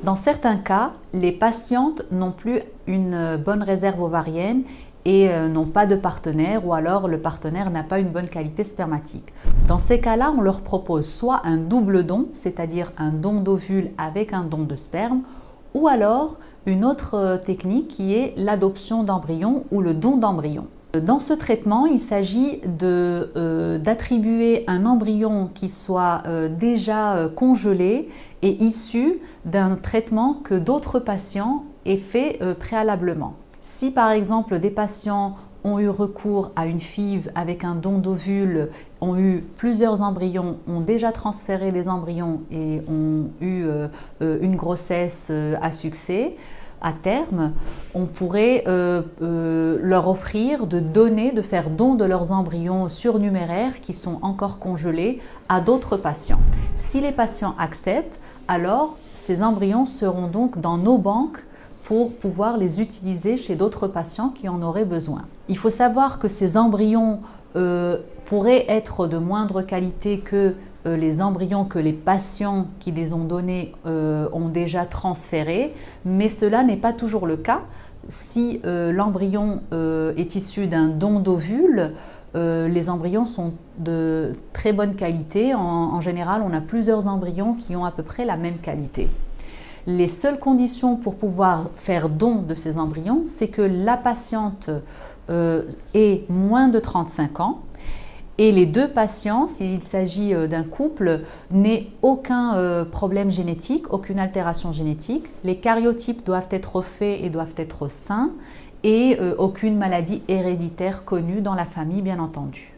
Dans certains cas, les patientes n'ont plus une bonne réserve ovarienne et n'ont pas de partenaire, ou alors le partenaire n'a pas une bonne qualité spermatique. Dans ces cas-là, on leur propose soit un double don, c'est-à-dire un don d'ovule avec un don de sperme, ou alors une autre technique qui est l'adoption d'embryons ou le don d'embryons. Dans ce traitement, il s'agit d'attribuer un embryon qui soit déjà congelé et issu d'un traitement que d'autres patients aient fait préalablement. Si par exemple des patients ont eu recours à une FIV avec un don d'ovule, ont eu plusieurs embryons, ont déjà transféré des embryons et ont eu une grossesse à succès, à terme, on pourrait leur offrir de faire don de leurs embryons surnuméraires qui sont encore congelés à d'autres patients. Si les patients acceptent, alors ces embryons seront donc dans nos banques pour pouvoir les utiliser chez d'autres patients qui en auraient besoin. Il faut savoir que ces embryons pourraient être de moindre qualité que les embryons que les patients qui les ont donnés ont déjà transférés, mais cela n'est pas toujours le cas. Si l'embryon est issu d'un don d'ovule, les embryons sont de très bonne qualité. En général, on a plusieurs embryons qui ont à peu près la même qualité. Les seules conditions pour pouvoir faire don de ces embryons, c'est que la patiente ait moins de 35 ans et les deux patients, s'il s'agit d'un couple, n'aient aucun problème génétique, aucune altération génétique. Les cariotypes doivent être faits et doivent être sains et aucune maladie héréditaire connue dans la famille, bien entendu.